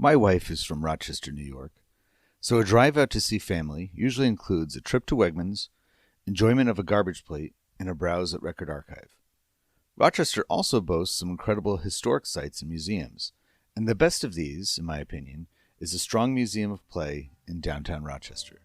My wife is from Rochester, New York, so a drive out to see family usually includes a trip to Wegmans, enjoyment of a garbage plate, and a browse at Record Archive. Rochester also boasts some incredible historic sites and museums, and the best of these, in my opinion, is the Strong Museum of Play in downtown Rochester.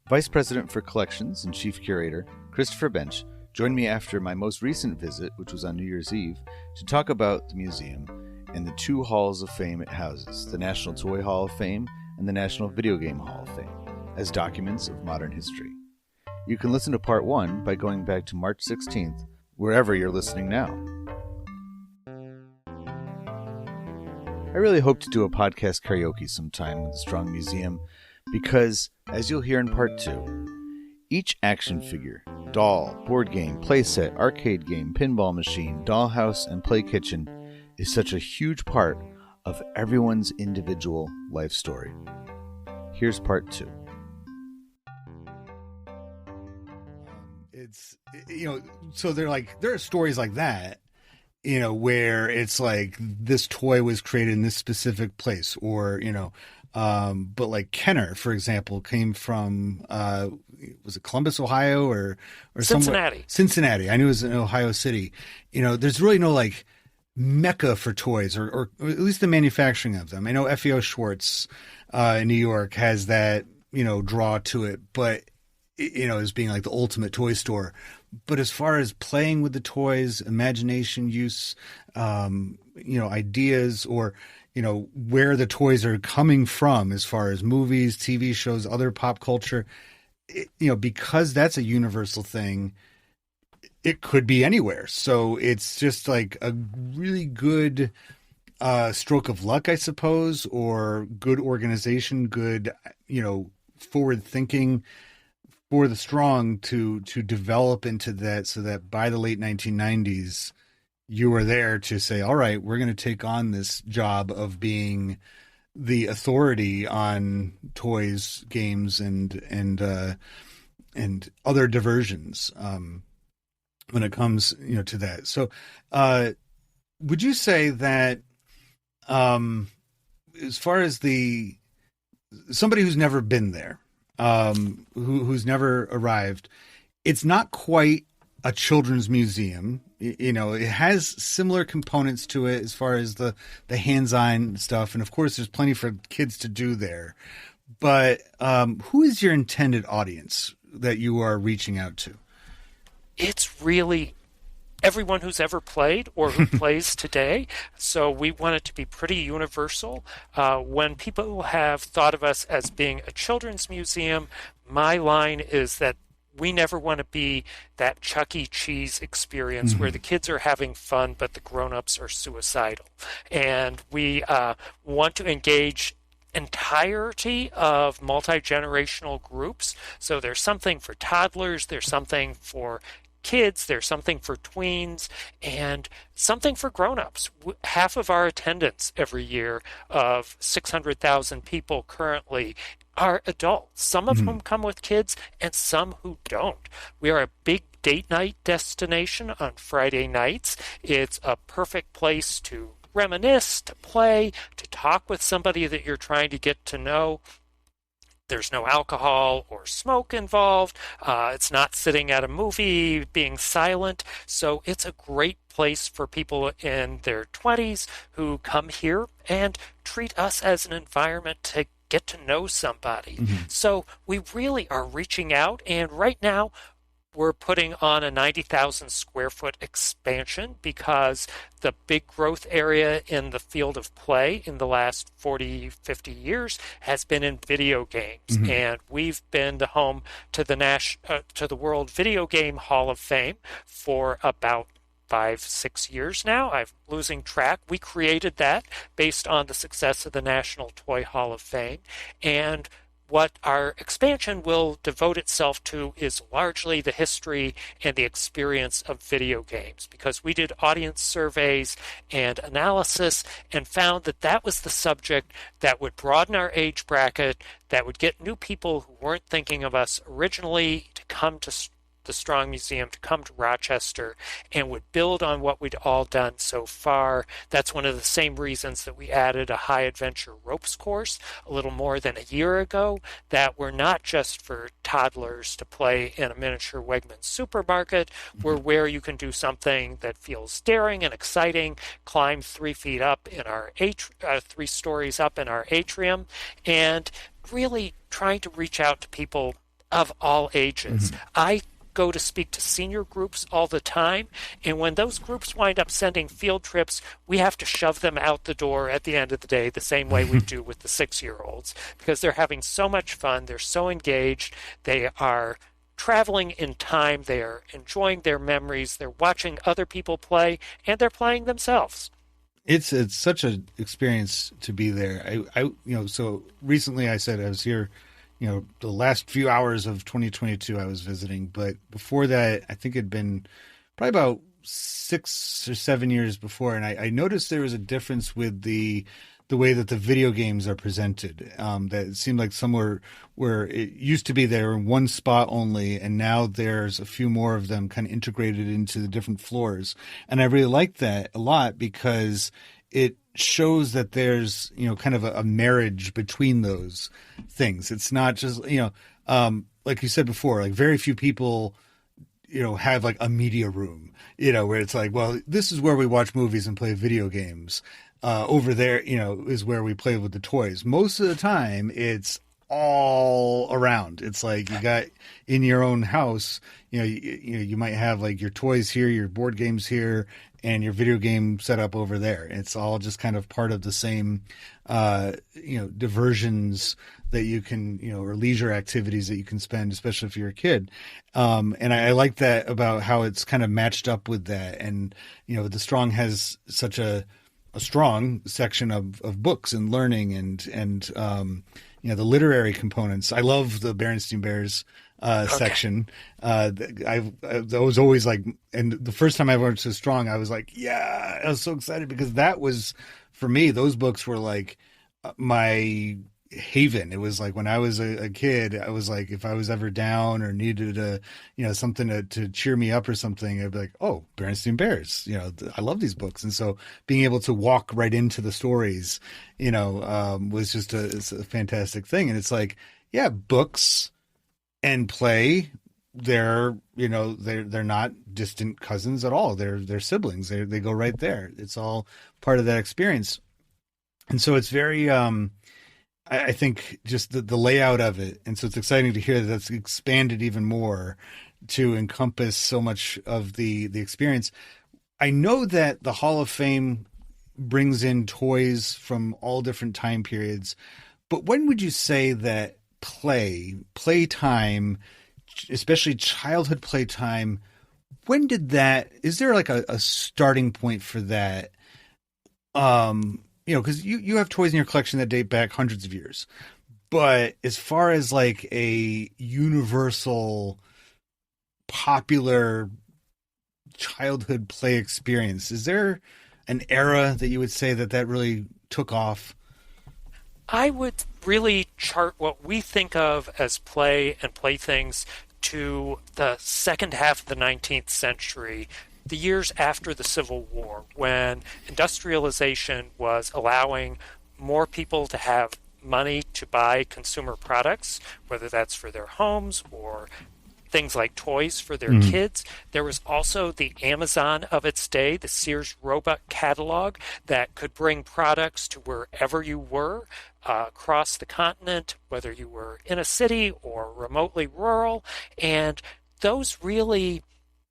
Vice President for Collections and Chief Curator Christopher Bensch joined me after my most recent visit, which was on New Year's Eve, to talk about the museum and the two halls of fame it houses, the National Toy Hall of Fame and the National Video Game Hall of Fame, as documents of modern history. You can listen to Part 1 by going back to March 16th, wherever you're listening now. I really hope to do a podcast karaoke sometime with the Strong Museum because, as you'll hear in Part 2, each action figure, doll, board game, playset, arcade game, pinball machine, dollhouse, and play kitchen is such a huge part of everyone's individual life story. Here's Part 2. So there are stories like that, where it's like this toy was created in this specific place, or, but like Kenner, for example, came from, was it Columbus, Ohio, or Cincinnati? Cincinnati. I knew it was in Ohio City. There's really no like mecca for toys, or at least the manufacturing of them. I know FEO Schwartz in New York has that, draw to it, but as being like the ultimate toy store. But as far as playing with the toys, imagination use, ideas, or, where the toys are coming from as far as movies, TV shows, other pop culture, because that's a universal thing, it could be anywhere. So it's just like a really good stroke of luck, I suppose, or good organization, good, forward thinking for the Strong to develop into that, so that by the late 1990s, you were there to say, all right, we're going to take on this job of being the authority on toys, games, and other diversions when it comes, to that. So would you say that as far as somebody who's never been there, who's never arrived, it's not quite a children's museum. It has similar components to it as far as the hands-on stuff. And of course, there's plenty for kids to do there. But who is your intended audience that you are reaching out to? It's really everyone who's ever played or who plays today. So we want it to be pretty universal. When people have thought of us as being a children's museum, my line is that we never want to be that Chuck E. Cheese experience where the kids are having fun, but the grown-ups are suicidal. And we want to engage entirety of multi-generational groups. So there's something for toddlers, there's something for kids, there's something for tweens, and something for grown-ups. Half of our attendance every year of 600,000 people currently are adults, some of whom come with kids and some who don't. We are a big date night destination on Friday nights. It's a perfect place to reminisce, to play, to talk with somebody that you're trying to get to know. There's no alcohol or smoke involved. It's not sitting at a movie being silent. So it's a great place for people in their 20s who come here and treat us as an environment to get to know somebody. So we really are reaching out. And right now, we're putting on a 90,000 square foot expansion because the big growth area in the field of play in the last 40, 50 years has been in video games. And we've been the home to the World Video Game Hall of Fame for about 5-6 years now. I'm losing track. We created that based on the success of the National Toy Hall of Fame. And what our expansion will devote itself to is largely the history and the experience of video games, because we did audience surveys and analysis and found that that was the subject that would broaden our age bracket, that would get new people who weren't thinking of us originally to come to the Strong Museum to come to Rochester and would build on what we'd all done so far. That's one of the same reasons that we added a high adventure ropes course a little more than a year ago, that were not just for toddlers to play in a miniature Wegmans supermarket. We're where you can do something that feels daring and exciting, climb 3 feet up in our 3 stories up in our atrium, and really trying to reach out to people of all ages. I go to speak to senior groups all the time, and when those groups wind up sending field trips, we have to shove them out the door at the end of the day the same way we do with the 6-year-olds, because they're having so much fun, they're so engaged, they are traveling in time, they are enjoying their memories, they're watching other people play, and they're playing themselves. It's such an experience to be there. So recently I said I was here, the last few hours of 2022 I was visiting, but before that, I think it'd been probably about 6 or 7 years before. And I noticed there was a difference with the way that the video games are presented. That it seemed like somewhere where it used to be there in one spot only, and now there's a few more of them kind of integrated into the different floors. And I really like that a lot because it shows that there's, kind of a marriage between those things. It's not just, like you said before, like very few people, have like a media room, where it's like, well, this is where we watch movies and play video games. Over there, is where we play with the toys. Most of the time, it's all around. It's like you got in your own house, you might have like your toys here, your board games here, and your video game set up over there. It's all just kind of part of the same, diversions that you can, or leisure activities that you can spend, especially if you're a kid. And I like that about how it's kind of matched up with that. And, the Strong has such a strong section of books and learning and the literary components. I love the Berenstain Bears section. I was always like, and the first time I went to Strong, I was like, yeah, I was so excited because that was, for me, those books were like my haven. It was like when I was a kid, I was like, if I was ever down or needed something to cheer me up or something, I'd be like, oh, Berenstain Bears, I love these books. And so being able to walk right into the stories, was just it's a fantastic thing. And it's like, yeah, books and play, they're not distant cousins at all. They're siblings. They go right there. It's all part of that experience. And so it's very, I think just the layout of it. And so it's exciting to hear that that's expanded even more to encompass so much of the experience. I know that the Hall of Fame brings in toys from all different time periods, but when would you say that playtime, especially childhood playtime, is there like a starting point for that? Because you have toys in your collection that date back hundreds of years. But as far as like a universal, popular childhood play experience, is there an era that you would say that really took off? I would really chart what we think of as play and playthings to the second half of the 19th century, the years after the Civil War, when industrialization was allowing more people to have money to buy consumer products, whether that's for their homes or things like toys for their kids. There was also the Amazon of its day, the Sears Roebuck catalog that could bring products to wherever you were across the continent, whether you were in a city or remotely rural. And those really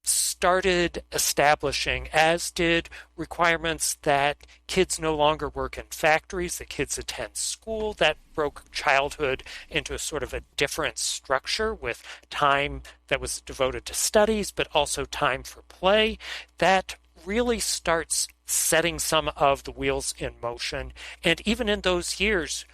started establishing, as did requirements that kids no longer work in factories, that kids attend school. That broke childhood into a sort of a different structure with time that was devoted to studies, but also time for play. That really starts setting some of the wheels in motion. And even in those years,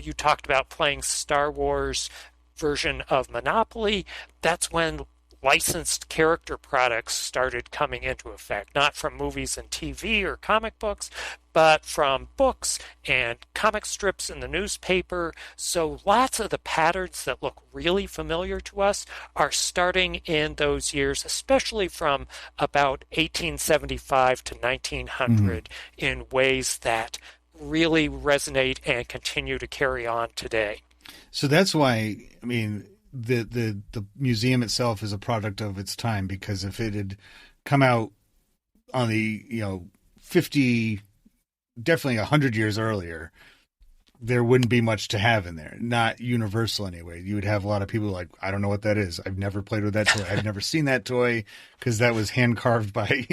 you talked about playing Star Wars version of Monopoly. That's when licensed character products started coming into effect, not from movies and TV or comic books, but from books and comic strips in the newspaper. So lots of the patterns that look really familiar to us are starting in those years, especially from about 1875 to 1900, in ways that really resonate and continue to carry on today. So that's why, I mean, the museum itself is a product of its time, because if it had come out on the 50, definitely 100 years earlier, there wouldn't be much to have in there. Not universal anyway. You would have a lot of people like, I don't know what that is. I've never played with that toy. I've never seen that toy because that was hand carved by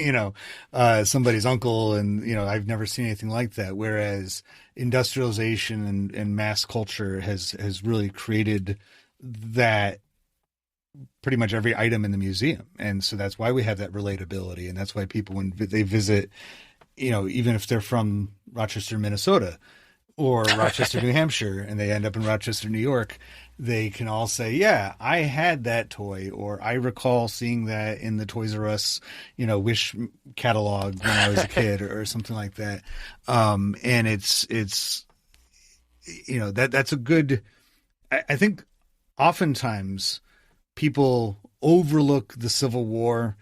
somebody's uncle, and I've never seen anything like that. Whereas industrialization and mass culture has really created that pretty much every item in the museum. And so that's why we have that relatability, and that's why people, when they visit, even if they're from Rochester, Minnesota, or Rochester, New Hampshire, and they end up in Rochester, New York, they can all say, yeah, I had that toy, or I recall seeing that in the Toys R Us, Wish catalog when I was a kid, or something like that. And it's that's a good, I think oftentimes people overlook the Civil War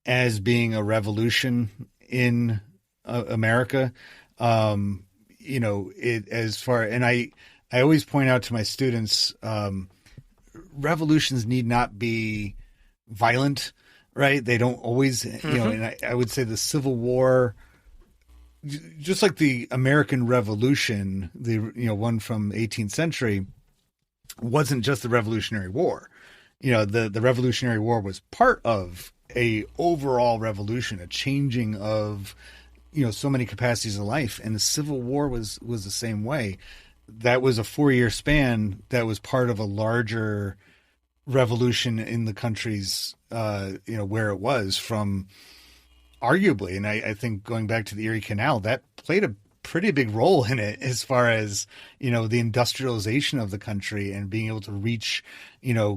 as being a revolution in America. And I always point out to my students, revolutions need not be violent, right? They don't always, and I would say the Civil War, just like the American Revolution, the one from 18th century, wasn't just the Revolutionary War. The Revolutionary War was part of a overall revolution, a changing of so many capacities of life. And the Civil War was the same way. That was a 4-year span that was part of a larger revolution in the country's, where it was from, arguably. And I think going back to the Erie Canal, that played a pretty big role in it, as far as, the industrialization of the country and being able to reach,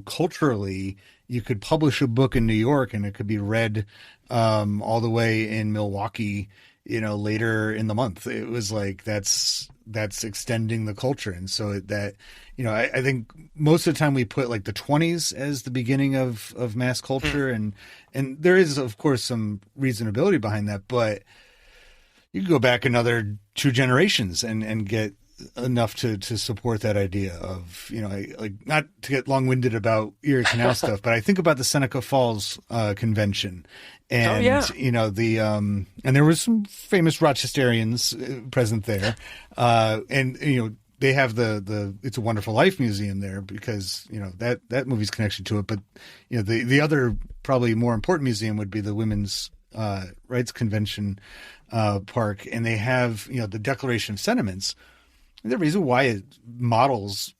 culturally. You could publish a book in New York and it could be read all the way in Milwaukee, later in the month. It was like, that's extending the culture. And so that, I think most of the time we put like the 20s as the beginning of mass culture. And there is, of course, some reasonability behind that, but you could go back another 2 generations and get enough to support that idea of, not to get long-winded about Erie Canal stuff, but I think about the Seneca Falls Convention. And, and there was some famous Rochesterians present there. They have the It's a Wonderful Life Museum there because, that movie's connection to it. But, the other probably more important museum would be the Women's Rights Convention Park. And they have, the Declaration of Sentiments. And the reason why it models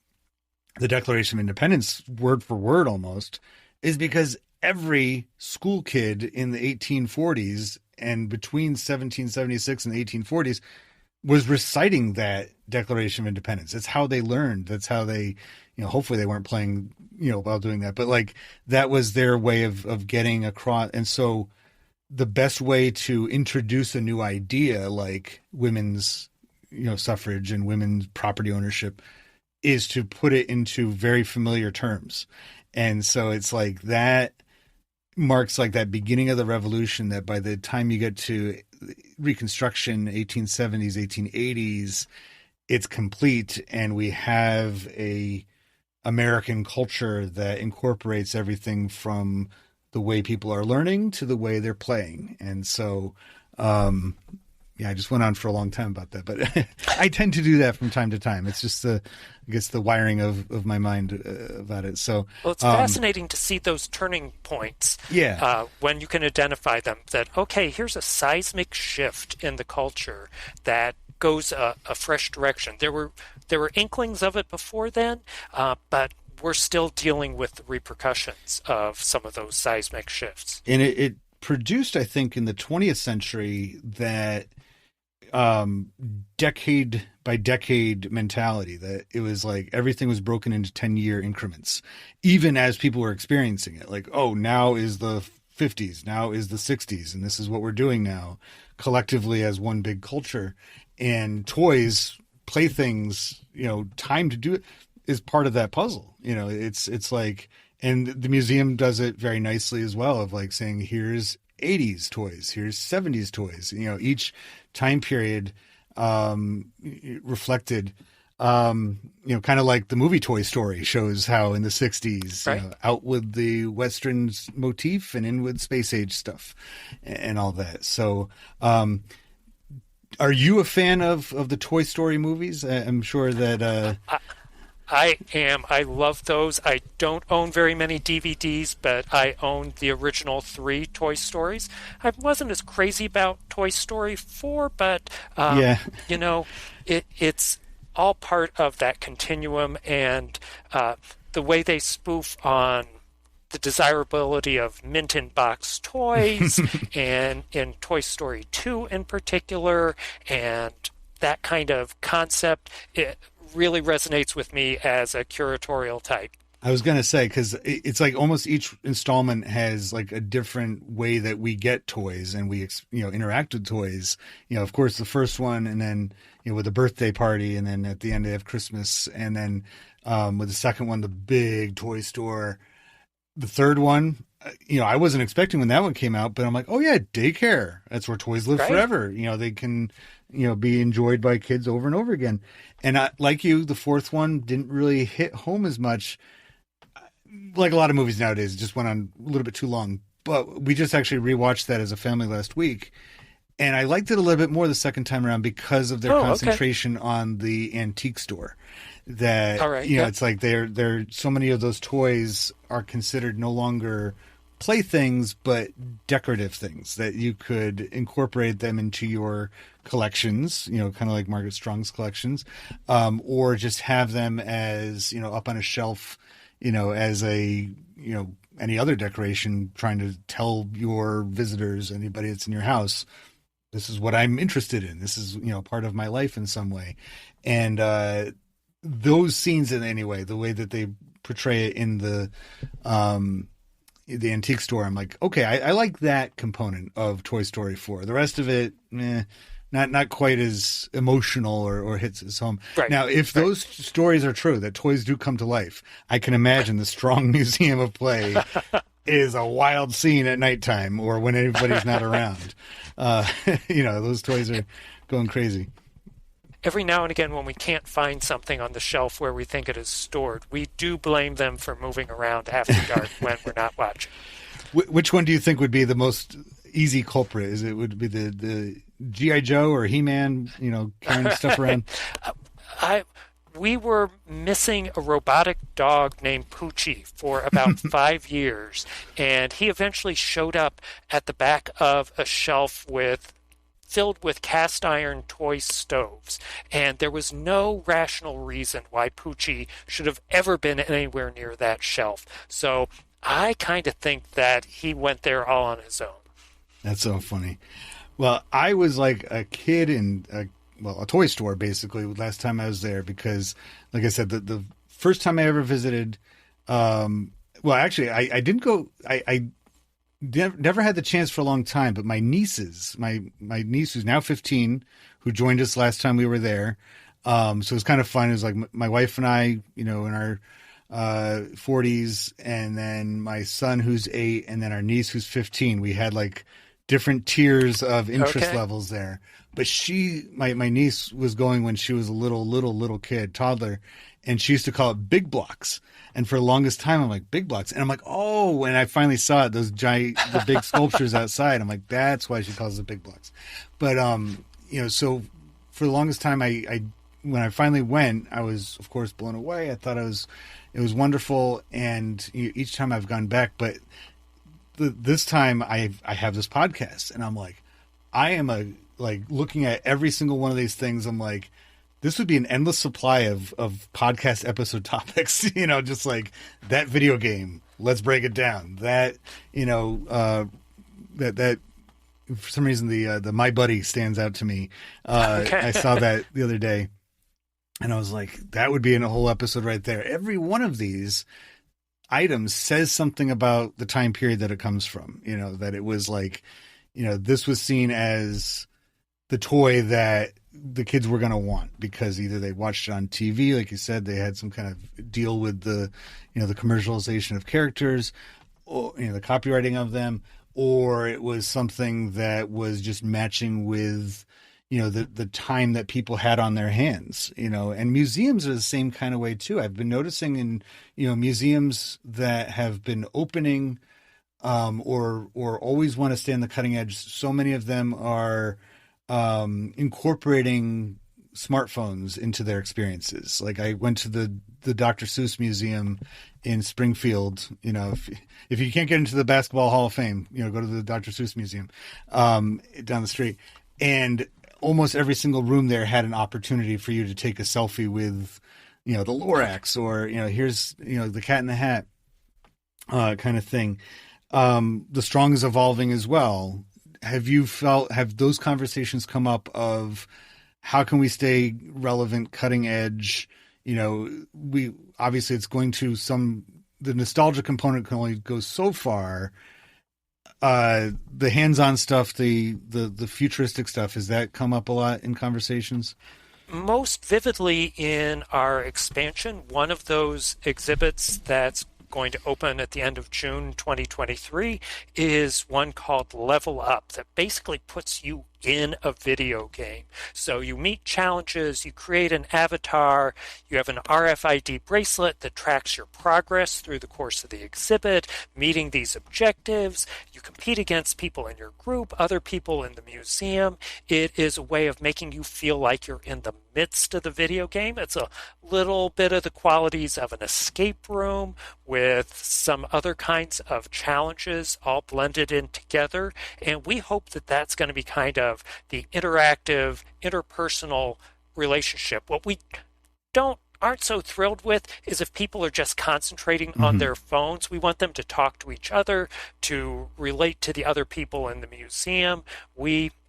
the Declaration of Independence word for word almost is because every school kid in the 1840s and between 1776 and the 1840s was reciting that Declaration of Independence. That's how they learned. That's how they, hopefully they weren't playing, while doing that, but like that was their way of getting across. And so the best way to introduce a new idea like women's suffrage and women's property ownership is to put it into very familiar terms. And so it's like that marks like that beginning of the revolution, that by the time you get to Reconstruction, 1870s, 1880s, it's complete. And we have a American culture that incorporates everything from the way people are learning to the way they're playing. And so, I just went on for a long time about that, but I tend to do that from time to time. It's just the wiring of my mind about it. So, well, it's fascinating to see those turning points. Yeah. When you can identify them, that okay, here's a seismic shift in the culture that goes a fresh direction. There were inklings of it before then, but we're still dealing with the repercussions of some of those seismic shifts. And it produced, I think, in the 20th century that decade by decade mentality, that it was like everything was broken into 10-year increments, even as people were experiencing it. Like, oh, now is the 50s, now is the 60s, and this is what we're doing now collectively as one big culture. And toys, playthings, time to do it is part of that puzzle. It's like, and the museum does it very nicely as well, of like saying, here's 80s toys, here's 70s toys, each time period reflected, kind of like the movie Toy Story shows how in the 60s, right. Out with the Western motif and in with space age stuff and all that. So, are you a fan of the Toy Story movies? I'm sure that... I am. I love those. I don't own very many DVDs, but I own the original 3 Toy Stories. I wasn't as crazy about Toy Story 4, but, it's all part of that continuum, and the way they spoof on the desirability of mint-in-box toys, and in Toy Story 2 in particular, and that kind of concept, it really resonates with me as a curatorial type. I was going to say, because it's like almost each installment has like a different way that we get toys and we, interact with toys. Of course, the first one, and then, with the birthday party, and then at the end they have Christmas, and then with the second one, the big toy store. The third one, I wasn't expecting when that one came out, but I'm like, oh yeah, daycare. That's where toys live forever. They can, be enjoyed by kids over and over again. And like you, the fourth one didn't really hit home as much. Like a lot of movies nowadays, it just went on a little bit too long. But we just actually rewatched that as a family last week. And I liked it a little bit more the second time around because of their concentration on the antique store. That, it's like they're so many of those toys are considered no longer playthings, but decorative things that you could incorporate them into your collections, kind of like Margaret Strong's collections, or just have them as, up on a shelf, as a, any other decoration, trying to tell your visitors, anybody that's in your house, this is what I'm interested in. This is, part of my life in some way. And those scenes, in any way, the way that they portray it in the antique store, I'm like, okay, I like that component of Toy Story 4. The rest of it, not quite as emotional or hits us home. Right. Now, if those stories are true, that toys do come to life, I can imagine the Strong Museum of Play is a wild scene at nighttime or when everybody's not around. Those toys are going crazy. Every now and again, when we can't find something on the shelf where we think it is stored, we do blame them for moving around after dark when we're not watching. Which one do you think would be the most easy culprit? Would it be the G.I. Joe or He-Man, carrying stuff around? We were missing a robotic dog named Poochie for about 5 years, and he eventually showed up at the back of a shelf filled with cast iron toy stoves, and there was no rational reason why Poochie should have ever been anywhere near that shelf. So I kind of think that he went there all on his own. That's so funny. Well, I was like a kid in a toy store, basically, last time I was there, because, like I said, the first time I ever visited, actually, I didn't go, I never had the chance for a long time, but my nieces, my niece who's now 15, who joined us last time we were there. So it was kind of fun. It was like my wife and I, in our 40s, and then my son who's 8, and then our niece who's 15. We had like different tiers of interest levels there. But my niece was going when she was a little kid, toddler, and she used to call it big blocks. And for the longest time, I'm like, big blocks. And I'm like, oh, and I finally saw it, the big sculptures outside. I'm like, that's why she calls it big blocks. But, so for the longest time, when I finally went, I was, of course, blown away. I thought it was wonderful. And each time I've gone back, but this time I have this podcast, and I'm like, I am looking at every single one of these things. I'm like, this would be an endless supply of podcast episode topics, just like that video game. Let's break it down. That, that for some reason the My Buddy stands out to me. Okay. I saw that the other day, and I was like, that would be in a whole episode right there. Every one of these items says something about the time period that it comes from. You know, that it was like, you know, this was seen as the toy that the kids were going to want because either they watched it on TV, like you said, they had some kind of deal with the, you know, the commercialization of characters, or, you know, the copywriting of them, or it was something that was just matching with, you know, the time that people had on their hands, you know. And museums are the same kind of way too. I've been noticing in, you know, museums that have been opening or always want to stay on the cutting edge. So many of them are incorporating smartphones into their experiences. Like I went to the Dr. Seuss Museum in Springfield. You know, if you can't get into the Basketball Hall of Fame, you know, go to the Dr. Seuss Museum down the street. And almost every single room there had an opportunity for you to take a selfie with, you know, the Lorax, or, you know, here's, you know, the Cat in the Hat kind of thing. The Strong is evolving as well. Have those conversations come up of how can we stay relevant, cutting edge? You know, obviously it's going to the nostalgia component can only go so far. The hands-on stuff, the futuristic stuff, has that come up a lot in conversations? Most vividly in our expansion, one of those exhibits that's going to open at the end of June 2023 is one called Level Up that basically puts you in a video game. So you meet challenges, you create an avatar, you have an RFID bracelet that tracks your progress through the course of the exhibit, meeting these objectives. You compete against people in your group, other people in the museum. It is a way of making you feel like you're in the midst of the video game. It's a little bit of the qualities of an escape room with some other kinds of challenges all blended in together. And we hope that that's going to be kind of the interactive, interpersonal relationship. What we aren't so thrilled with is if people are just concentrating on their phones. We want them to talk to each other, to relate to the other people in the museum.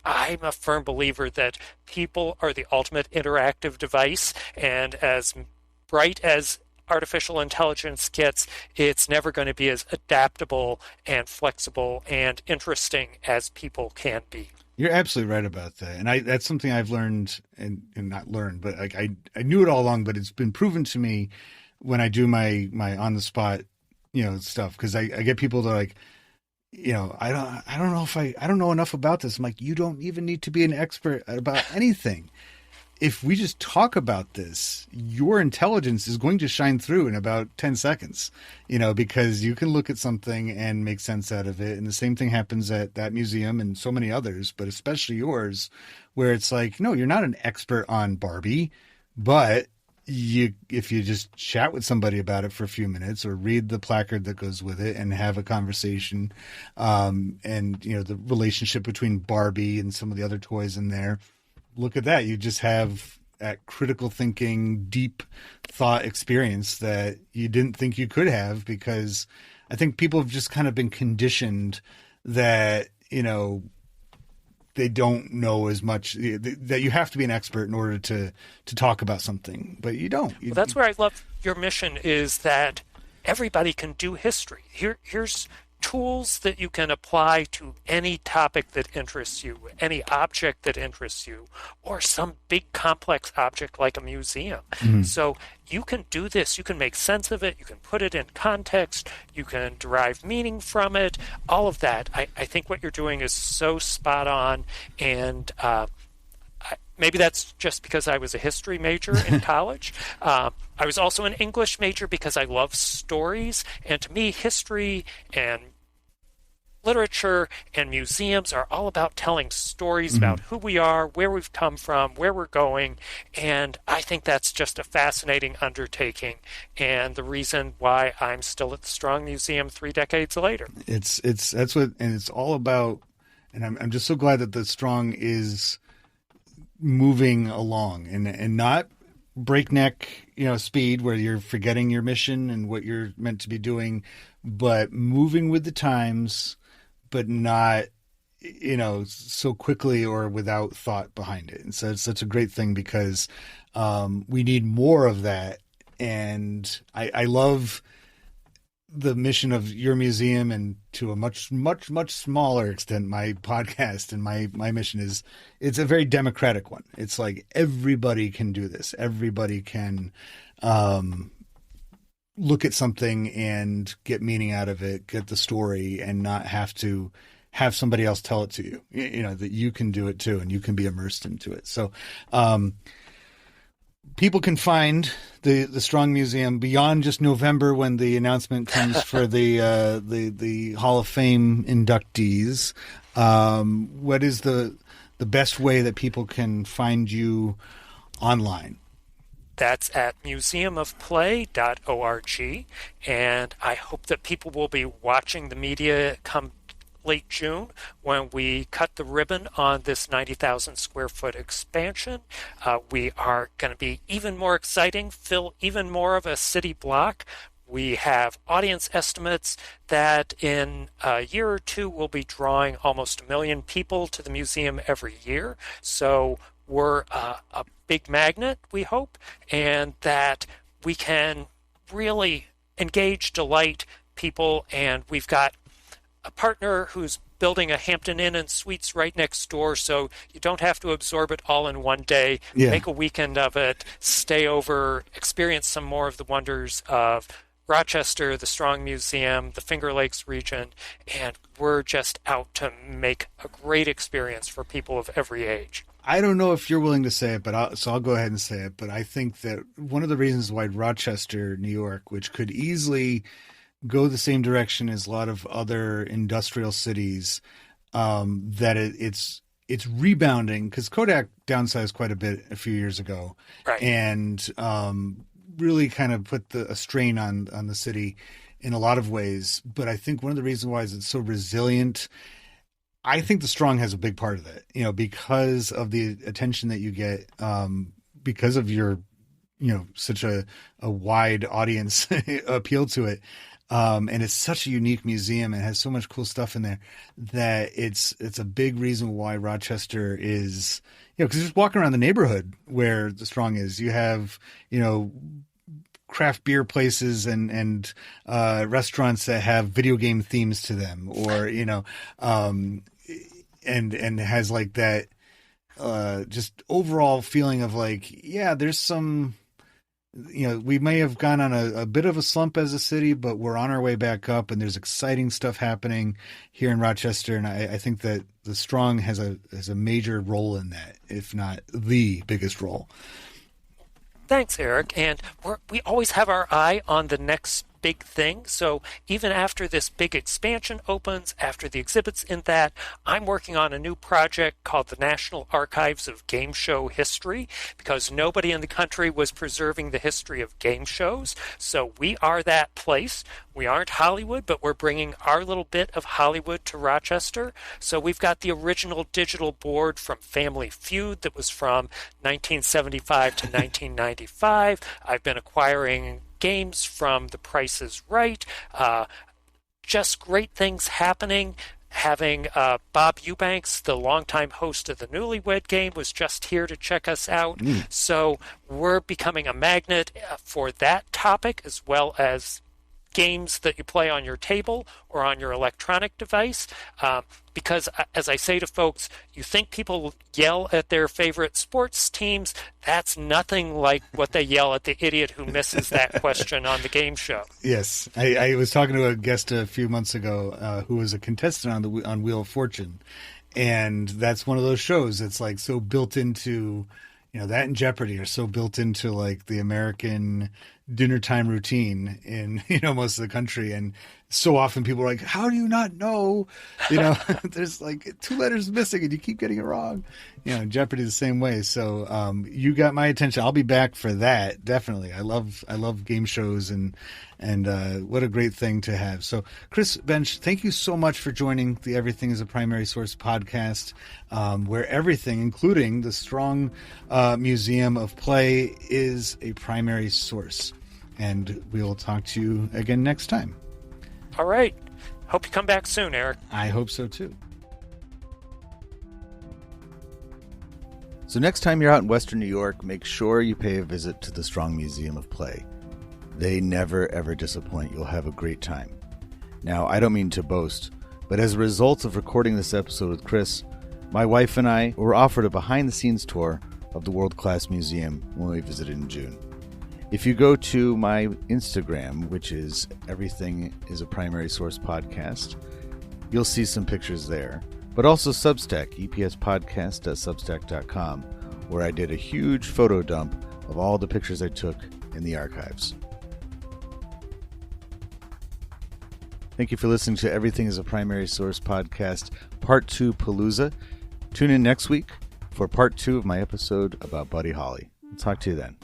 I'm a firm believer that people are the ultimate interactive device, and as bright as artificial intelligence gets, it's never going to be as adaptable and flexible and interesting as people can be. You're absolutely right about that. And that's something I've learned and not learned, but like I knew it all along, but it's been proven to me when I do my on the spot, you know, stuff. Cause I get people that are like, you know, I don't know enough about this. I'm like, you don't even need to be an expert about anything. If we just talk about this, your intelligence is going to shine through in about 10 seconds, you know, because you can look at something and make sense out of it. And the same thing happens at that museum and so many others, but especially yours, where it's like, no, you're not an expert on Barbie, but if you just chat with somebody about it for a few minutes or read the placard that goes with it and have a conversation, and, you know, the relationship between Barbie and some of the other toys in there, look at that. You just have that critical thinking, deep thought experience that you didn't think you could have, because I think people have just kind of been conditioned that, you know, they don't know as much, that you have to be an expert in order to talk about something, but you don't. Well, that's where I love your mission, is that everybody can do history. Here's tools that you can apply to any topic that interests you, any object that interests you, or some big complex object like a museum. So you can do this, you can make sense of it, you can put it in context, you can derive meaning from it, all of that. I think what you're doing is so spot on, and maybe that's just because I was a history major in college. I was also an English major because I love stories, and to me, history and literature and museums are all about telling stories about who we are, where we've come from, where we're going, and I think that's just a fascinating undertaking, and the reason why I'm still at the Strong Museum 3 decades later. It's all about, and I'm just so glad that the Strong is moving along and not breakneck, you know, speed where you're forgetting your mission and what you're meant to be doing, but moving with the times, but not so quickly or without thought behind it. And so it's such a great thing because we need more of that. And I love the mission of your museum, and to a much, much, much smaller extent, my podcast. And my mission is, it's a very democratic one. It's like everybody can do this. Everybody can look at something and get meaning out of it, get the story, and not have to have somebody else tell it to you, that you can do it too, and you can be immersed into it. So, people can find the Strong Museum beyond just November when the announcement comes for the Hall of Fame inductees. What is the best way that people can find you online? That's at museumofplay.org, and I hope that people will be watching the media come late June when we cut the ribbon on this 90,000 square foot expansion. We are going to be even more exciting, fill even more of a city block. We have audience estimates that in a year or two we'll be drawing almost 1 million people to the museum every year. So we're a big magnet, we hope, and that we can really engage, delight people. And we've got a partner who's building a Hampton Inn and Suites right next door, so you don't have to absorb it all in one day. Yeah. Make a weekend of it, stay over, experience some more of the wonders of Rochester, the Strong Museum, the Finger Lakes region, and we're just out to make a great experience for people of every age. I don't know if you're willing to say it, but I'll go ahead and say it. But I think that one of the reasons why Rochester, New York, which could easily go the same direction as a lot of other industrial cities, that it's rebounding, because Kodak downsized quite a bit a few years ago, right, and really kind of put a strain on the city in a lot of ways. But I think one of the reasons why it's so resilient, I think the Strong has a big part of it, because of the attention that you get, because of your, such a wide audience appeal to it. And it's such a unique museum and has so much cool stuff in there that it's a big reason why Rochester is, because just walking around the neighborhood where the Strong is, you have, craft beer places and restaurants that have video game themes to them, or, and has like that just overall feeling of like, yeah, there's some, we may have gone on a bit of a slump as a city, but we're on our way back up, and there's exciting stuff happening here in Rochester. And I think that the Strong has a major role in that, if not the biggest role. Thanks, Eric. And we always have our eye on the next big thing. So even after this big expansion opens, after the exhibits in that, I'm working on a new project called the National Archives of Game Show History, because nobody in the country was preserving the history of game shows. So we are that place. We aren't Hollywood, but we're bringing our little bit of Hollywood to Rochester. So we've got the original digital board from Family Feud that was from 1975 to 1995. I've been acquiring games from The Price is Right. Just great things happening. Having Bob Eubanks, the longtime host of the Newlywed Game, was just here to check us out. So we're becoming a magnet for that topic, as well as games that you play on your table or on your electronic device. Because, as I say to folks, you think people yell at their favorite sports teams. That's nothing like what they yell at the idiot who misses that question on the game show. Yes. I was talking to a guest a few months ago who was a contestant on Wheel of Fortune. And that's one of those shows that's like so built into, that and Jeopardy are so built into like the American dinner time routine in, most of the country. And so often people are like, how do you not know? There's like 2 letters missing and you keep getting it wrong. Jeopardy the same way. So you got my attention. I'll be back for that. Definitely. I love game shows and what a great thing to have. So Chris Bensch, thank you so much for joining the Everything is a Primary Source podcast, where everything, including the Strong Museum of Play, is a primary source. And we will talk to you again next time. All right. Hope you come back soon, Eric. I hope so too. So next time you're out in Western New York, make sure you pay a visit to the Strong Museum of Play. They never, ever disappoint. You'll have a great time. Now, I don't mean to boast, but as a result of recording this episode with Chris, my wife and I were offered a behind-the-scenes tour of the world-class museum when we visited in June. If you go to my Instagram, which is Everything is a Primary Source Podcast, you'll see some pictures there. But also Substack, epspodcast.substack.com, where I did a huge photo dump of all the pictures I took in the archives. Thank you for listening to Everything is a Primary Source Podcast, Part-2-Palooza. Tune in next week for Part 2 of my episode about Buddy Holly. I'll talk to you then.